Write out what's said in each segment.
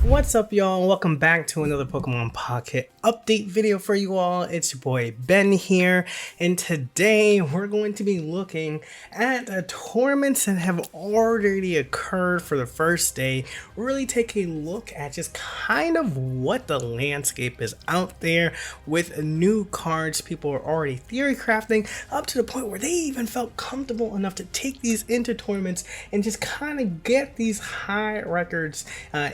What's up, y'all? Welcome back to another Pokemon Pocket update video for you all. It's your boy Ben here, and today we're going to be looking at tournaments that have already occurred for the first day. Really take a look at just kind of what the landscape is out there with new cards people are already theory crafting up to the point where they even felt comfortable enough to take these into tournaments and just kind of get these high records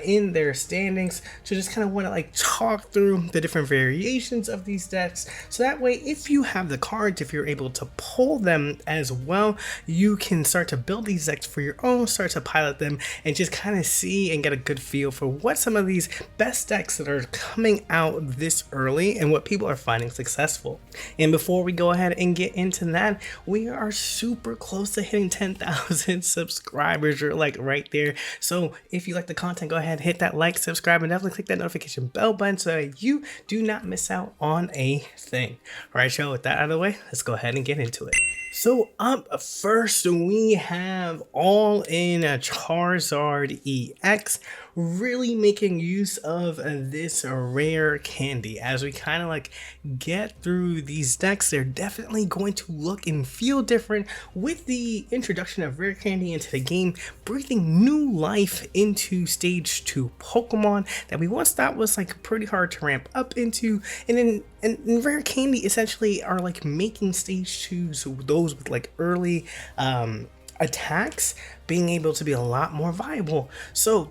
in their standings. So just kind of want to like talk through the different variations of these decks, so that way if you have the cards, if you're able to pull them as well, you can start to build these decks for your own, start to pilot them, and just kind of see and get a good feel for what some of these best decks that are coming out this early and what people are finding successful. And before we go ahead and get into that, we are super close to hitting 10,000 subscribers. You're like right there. So if you like the content, go ahead, hit that like, subscribe, and definitely click that notification bell button so that you do not miss out on a thing. All right, y'all, with that out of the way, let's go ahead and get into it. So up first, we have All-In Charizard EX, really making use of this rare candy. As we kind of like get through these decks, they're definitely going to look and feel different with the introduction of rare candy into the game, breathing new life into stage 2 Pokemon that we once thought was like pretty hard to ramp up into, and then and rare candy essentially are like making stage 2s, those with like early attacks, being able to be a lot more viable. So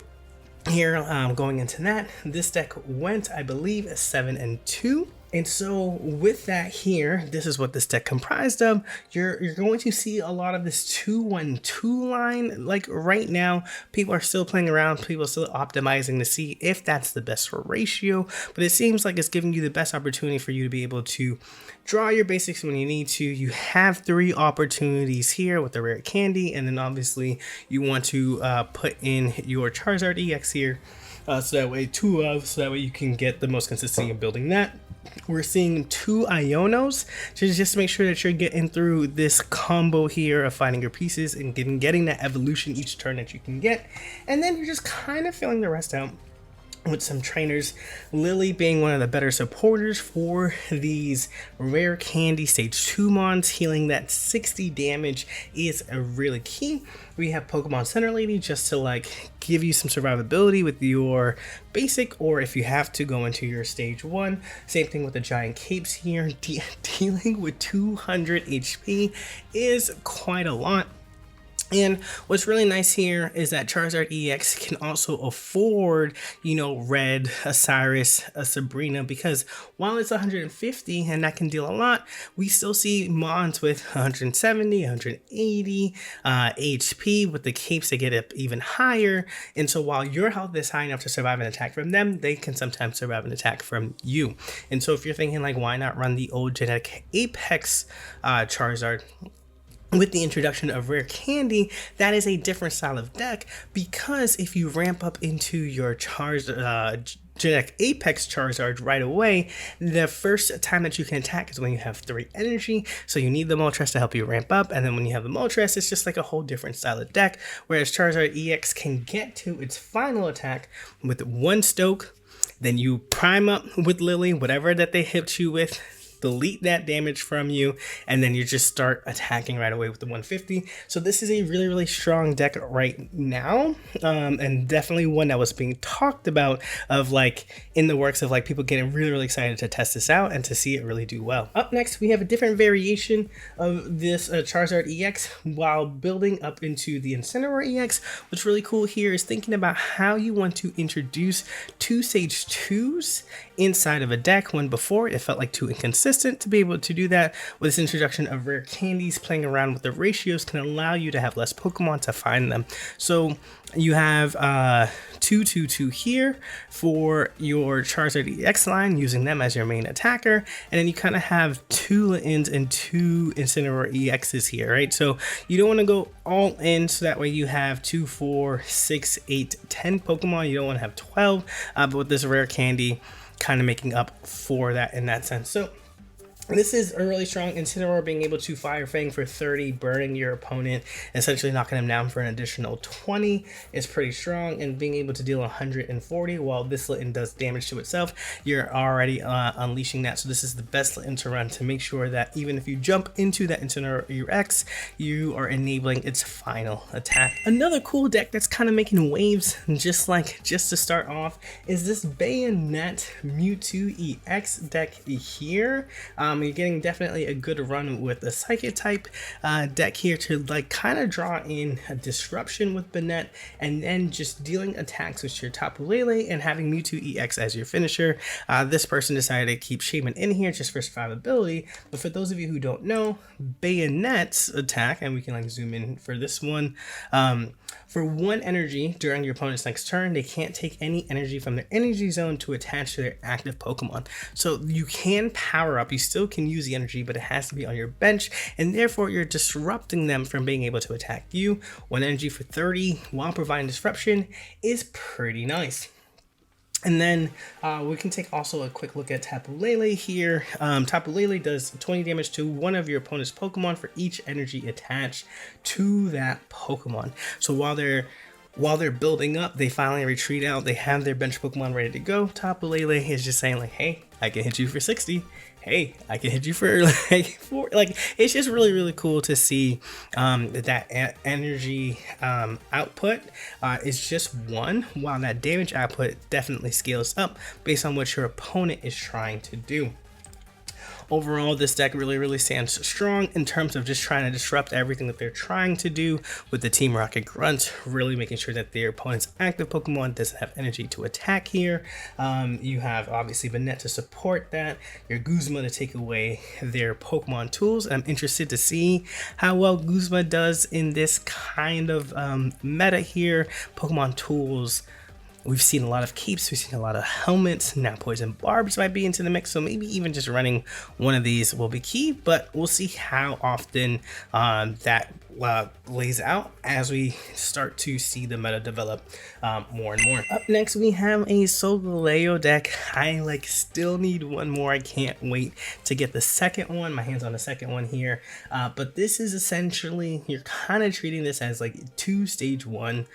here, going into that, this deck went, I believe, 7-2. And so with that here, this is what this deck comprised of. You're going to see a lot of this 2-1-2 line. Like right now, people are still playing around, people are still optimizing to see if that's the best ratio, but it seems like it's giving you the best opportunity for you to be able to draw your basics when you need to. You have 3 opportunities here with the rare candy, and then obviously you want to put in your Charizard EX here, so that way so that way you can get the most consistency in building that. We're seeing 2 Ionos to just make sure that you're getting through this combo here of finding your pieces and getting that evolution each turn that you can get, and then you're just kind of filling the rest out with some trainers, Lily being one of the better supporters for these rare candy stage 2 mons. Healing that 60 damage is really key. We have Pokemon Center Lady just to like give you some survivability with your basic, or if you have to go into your stage 1. Same thing with the giant capes here. Dealing with 200 HP is quite a lot. And what's really nice here is that Charizard EX can also afford, you know, Red, a Cyrus, a Sabrina, because while it's 150 and that can deal a lot, we still see mons with 170, 180 HP with the capes that get up even higher. And so while your health is high enough to survive an attack from them, they can sometimes survive an attack from you. And so if you're thinking like, why not run the old genetic Apex Charizard? With the introduction of rare candy, that is a different style of deck, because if you ramp up into your genetic Apex Charizard right away, the first time that you can attack is when you have 3 energy, so you need the Moltres to help you ramp up, and then when you have the Moltres, it's just like a whole different style of deck, whereas Charizard EX can get to its final attack with 1 Stoke, then you prime up with Lily, whatever that they hit you with, delete that damage from you, and then you just start attacking right away with the 150. So this is a really, really strong deck right now, and definitely one that was being talked about of like in the works of like people getting really, really excited to test this out and to see it really do well. Up next, we have a different variation of this Charizard EX while building up into the Incineroar EX. What's really cool here is thinking about how you want to introduce 2 stage 2s inside of a deck, when before it felt like too inconsistent. To be able to do that with this introduction of rare candies, playing around with the ratios can allow you to have less Pokemon to find them. So you have 2-2-2 here for your Charizard EX line, using them as your main attacker, and then you kind of have 2 Littens and 2 Incineroar EXs here, right? So you don't want to go all in, so that way you have 2, 4, 6, 8, 10 Pokemon. You don't want to have 12, but with this rare candy kind of making up for that in that sense. So This is really strong. Incineroar being able to Fire Fang for 30, burning your opponent, essentially knocking him down for an additional 20 is pretty strong, and being able to deal 140 while this Litten does damage to itself, you're already unleashing that. So this is the best Litten to run to make sure that even if you jump into that Incineroar X, you are enabling its final attack. Another cool deck that's kind of making waves, just to start off, is this Bayonet Mewtwo EX deck here. You're getting definitely a good run with the Psychic type deck here to like kind of draw in a disruption with Bayonet, and then just dealing attacks with your Tapu Lele and having Mewtwo EX as your finisher. This person decided to keep Shaman in here just for survivability, but for those of you who don't know, Bayonet's attack, and we can like zoom in for this one, for 1 energy during your opponent's next turn, they can't take any energy from their energy zone to attach to their active Pokemon. So you can power up, you still can use the energy, but it has to be on your bench, and therefore you're disrupting them from being able to attack you. 1 energy for 30 while providing disruption is pretty nice. And then we can take also a quick look at Tapu Lele here. Tapu Lele does 20 damage to one of your opponent's Pokemon for each energy attached to that Pokemon. So while they're building up, they finally retreat out, they have their bench Pokemon ready to go. Tapu Lele is just saying like, hey, I can hit you for 60. Hey, I can hit you for like 4. Like, it's just really cool to see that energy output is just 1, while that damage output definitely scales up based on what your opponent is trying to do. Overall, this deck really stands strong in terms of just trying to disrupt everything that they're trying to do with the Team Rocket Grunt, really making sure that their opponent's active Pokemon doesn't have energy to attack here. You have obviously Bayonet to support that, your Guzma to take away their Pokemon tools. I'm interested to see how well Guzma does in this kind of meta here. Pokemon tools, we've seen a lot of keeps, we've seen a lot of helmets, now Poison Barbs might be into the mix, so maybe even just running one of these will be key, but we'll see how often that lays out as we start to see the meta develop more and more. Up next, we have a Solgaleo deck. I still need one more. I can't wait to get the second one, my hands on the second one here, but this is essentially, you're kind of treating this as like 2 stage 1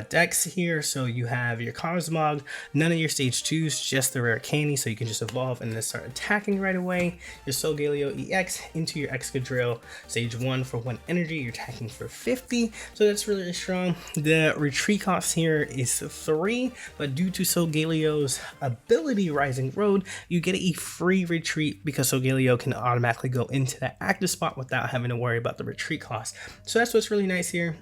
decks here. So you have your Cosmog, none of your stage 2s, just the rare candy, so you can just evolve and then start attacking right away. Your Solgaleo EX into your Excadrill, stage 1 for 1 energy, you're attacking for 50, so that's really strong. The retreat cost here is 3, but due to Solgaleo's ability Rising Road, you get a free retreat because Solgaleo can automatically go into that active spot without having to worry about the retreat cost. So that's what's really nice here.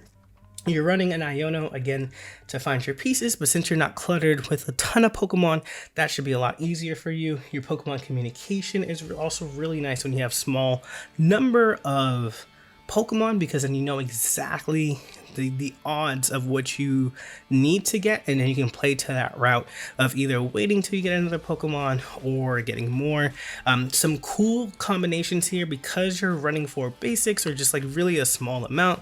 You're running an Iono again to find your pieces, but since you're not cluttered with a ton of Pokemon, that should be a lot easier for you. Your Pokemon communication is also really nice when you have small number of Pokemon, because then you know exactly the odds of what you need to get, and then you can play to that route of either waiting till you get another Pokemon or getting more. Some cool combinations here, because you're running 4 basics or just like really a small amount.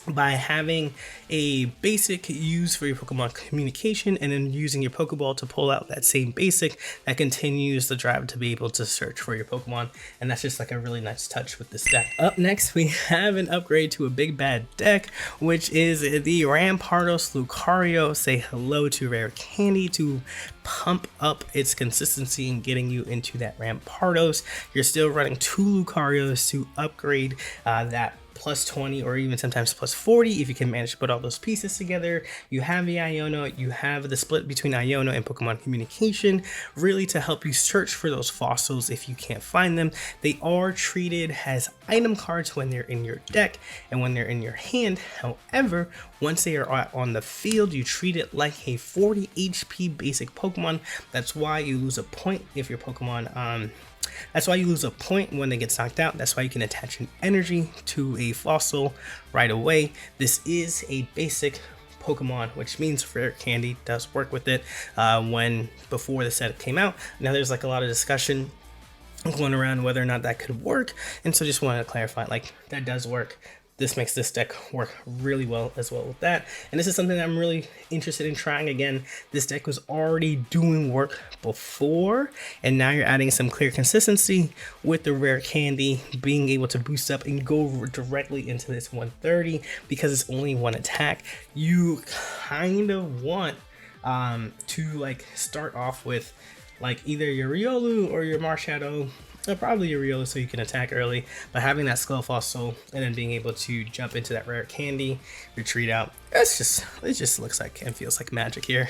By having a basic used for your Pokemon communication and then using your Pokeball to pull out that same basic, that continues the drive to be able to search for your Pokemon, and that's just like a really nice touch with this deck. Up next, we have an upgrade to a big bad deck, which is the Rampardos Lucario. Say hello to Rare Candy to pump up its consistency and getting you into that Rampardos. You're still running 2 Lucarios to upgrade that plus 20 or even sometimes plus 40 if you can manage to put all those pieces together. You have the Iono, you have the split between Iono and Pokemon communication, really to help you search for those fossils if you can't find them. They are treated as item cards when they're in your deck and when they're in your hand. However, once they are on the field, you treat it like a 40 HP basic Pokemon. That's why you lose a point if your Pokemon that's why you lose a point when they get knocked out. That's why you can attach an energy to a fossil right away. This is a basic Pokemon, which means Rare Candy does work with it before the set came out. Now there's like a lot of discussion going around whether or not that could work, and so just wanted to clarify, like, that does work. this makes this deck work really well as well with that. And this is something that I'm really interested in trying again. This deck was already doing work before, and now you're adding some clear consistency with the rare candy, being able to boost up and go directly into this 130 because it's only one attack. You kind of want to like start off with like either your Riolu or your Marshadow. Probably your Riolu so you can attack early, but having that Skull Fossil and then being able to jump into that rare candy, retreat out, it just looks like and feels like magic here.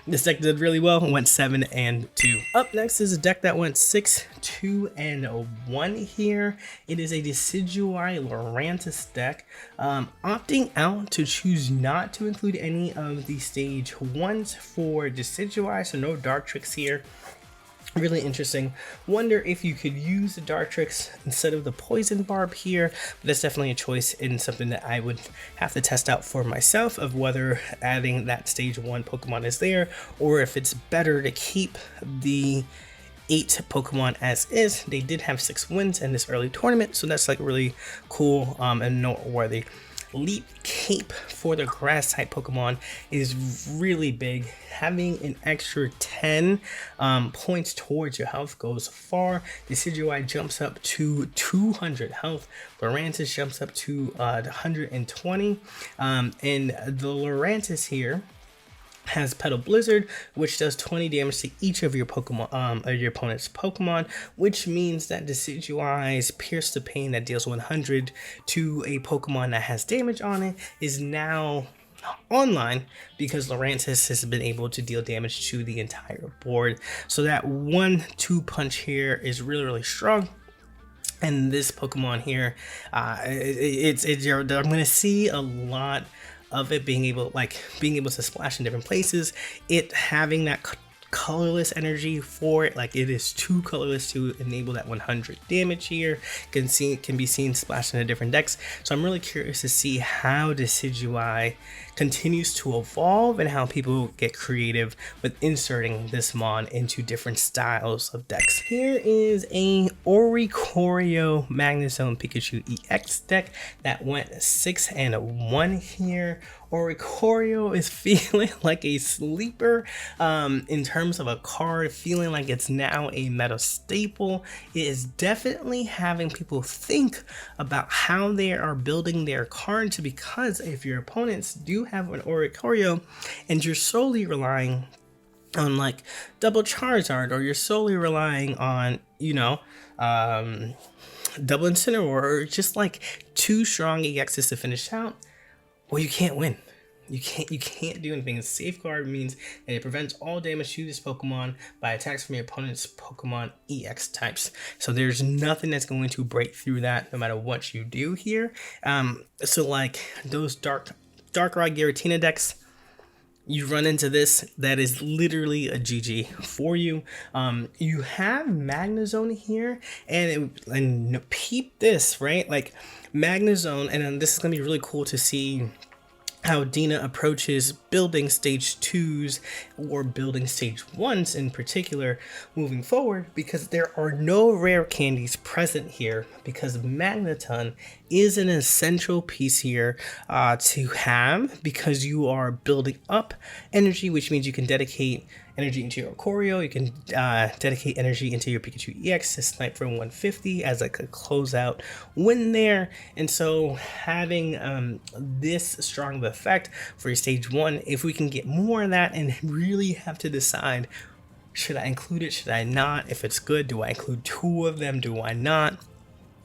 This deck did really well, went 7-2. Up next is a deck that went 6-2-1 here. It is a Decidueye Lurantis deck, opting out to choose not to include any of the stage 1s for Decidueye, so no Dark Tricks here. Really interesting. Wonder if you could use the Dartrix instead of the Poison Barb here, but that's definitely a choice and something that I would have to test out for myself of whether adding that stage 1 Pokemon is there or if it's better to keep the 8 Pokemon as is. They did have 6 wins in this early tournament, so that's like really cool and noteworthy. Leap Cape for the grass type Pokemon is really big. Having an extra 10 points towards your health goes far. Decidueye jumps up to 200 health. Lurantis jumps up to 120. And the Lurantis here has Petal Blizzard, which does 20 damage to each of your Pokemon, your opponent's Pokemon, which means that Decidueye's Pierce the Pain that deals 100 to a Pokemon that has damage on it is now online because Lurantis has been able to deal damage to the entire board. So that 1-2 punch here is really strong. And this Pokemon here, I'm gonna see a lot of it being able to splash in different places, it having that colorless energy for it, like it is too colorless to enable that 100 damage here. Can be seen splashed into different decks, so I'm really curious to see how Decidueye continues to evolve and how people get creative with inserting this mon into different styles of decks. Here is a Oricorio Magnezone Pikachu EX deck that went 6-1 here. Oricorio is feeling like a sleeper in terms of a card, feeling like it's now a meta staple. It is definitely having people think about how they are building their cards, because if your opponents do have an Oricorio and you're solely relying on like double Charizard, or you're solely relying on, you know, double Incineroar, or just like 2 strong EXs to finish out, well, you can't win. You can't do anything. Safeguard means that it prevents all damage to this Pokemon by attacks from your opponent's Pokemon EX types. So there's nothing that's going to break through that no matter what you do here. So like those Darkrai Giratina decks, you run into this, that is literally a GG for you. You have Magnezone here, and peep this, right? Like Magnezone, and this is gonna be really cool to see how Dina approaches building stage 2s or building stage 1s in particular moving forward, because there are no rare candies present here, because Magneton is an essential piece here to have, because you are building up energy, which means you can dedicate energy into your Oricorio, you can dedicate energy into your Pikachu EX to snipe for 150 as like a closeout win there. And so having this strong of effect for your stage 1, if we can get more of that and really have to decide, should I include it, should I not? If it's good, do I include 2 of them, do I not?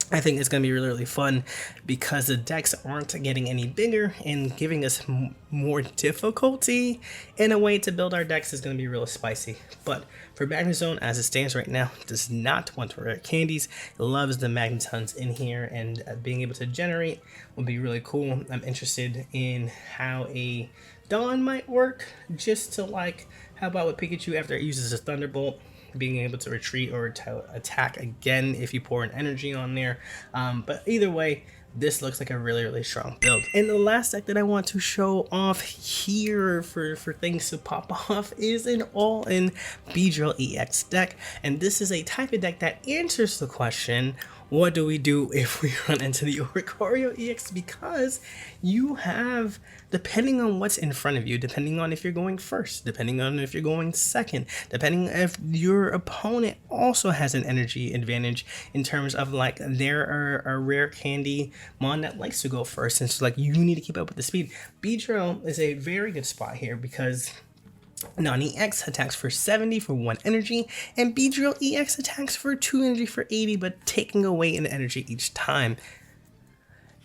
I think it's going to be really fun, because the decks aren't getting any bigger, and giving us more difficulty in a way to build our decks is going to be really spicy. But for Magnezone, as it stands right now, does not want rare candies. It loves the Magnetons in here, and being able to generate will be really cool. I'm interested in how a Dawn might work, just to like, how about with Pikachu after it uses a Thunderbolt, being able to retreat or to attack again if you pour an energy on there. But either way, this looks like a really strong build. And the last deck that I want to show off here for things to pop off is an all-in Beedrill EX deck. And this is a type of deck that answers the question, what do we do if we run into the Oricorio EX? Because you have, depending on what's in front of you, depending on if you're going first, depending on if you're going second, depending if your opponent also has an energy advantage in terms of like there are a rare candy mon that likes to go first, and so like you need to keep up with the speed. Beedrill is a very good spot here because Nani X attacks for 70 for 1 energy, and Beedrill EX attacks for 2 energy for 80, but taking away an energy each time.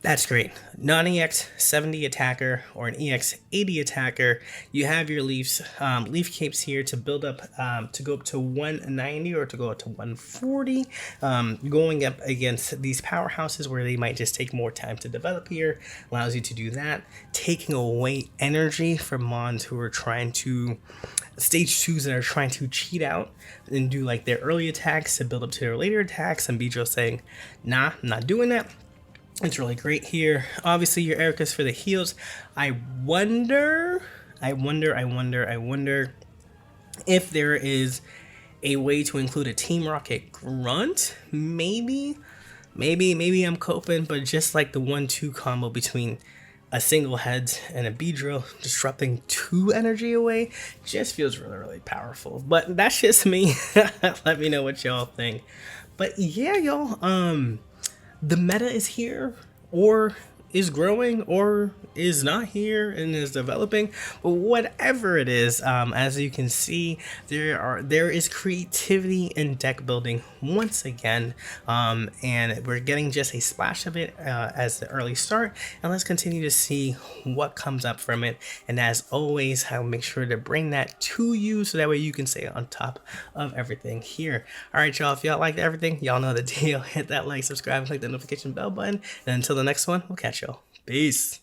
That's great. Non-EX 70 attacker or an EX 80 attacker. You have your leaf capes here to build up, to go up to 190 or to go up to 140. Going up against these powerhouses where they might just take more time to develop here allows you to do that. Taking away energy from mons who are trying to stage 2s that are trying to cheat out and do like their early attacks to build up to their later attacks, and Beedrill saying, nah, I'm not doing that. It's really great here. Obviously, your Ericus for the heals. I wonder if there is a way to include a Team Rocket Grunt. Maybe I'm coping, but just like the 1-2 combo between a single heads and a Beedrill disrupting 2 energy away just feels really powerful. But that's just me. Let me know what y'all think. But yeah, y'all, the meta is here, or is growing, or is not here and is developing. But whatever it is, as you can see, there is creativity in deck building once again, and we're getting just a splash of it as the early start, and let's continue to see what comes up from it. And as always, I'll make sure to bring that to you so that way you can stay on top of everything here. All right, y'all, if y'all liked everything, y'all know the deal. Hit that like, subscribe, and click the notification bell button, and until the next one, we'll catch y'all. Peace.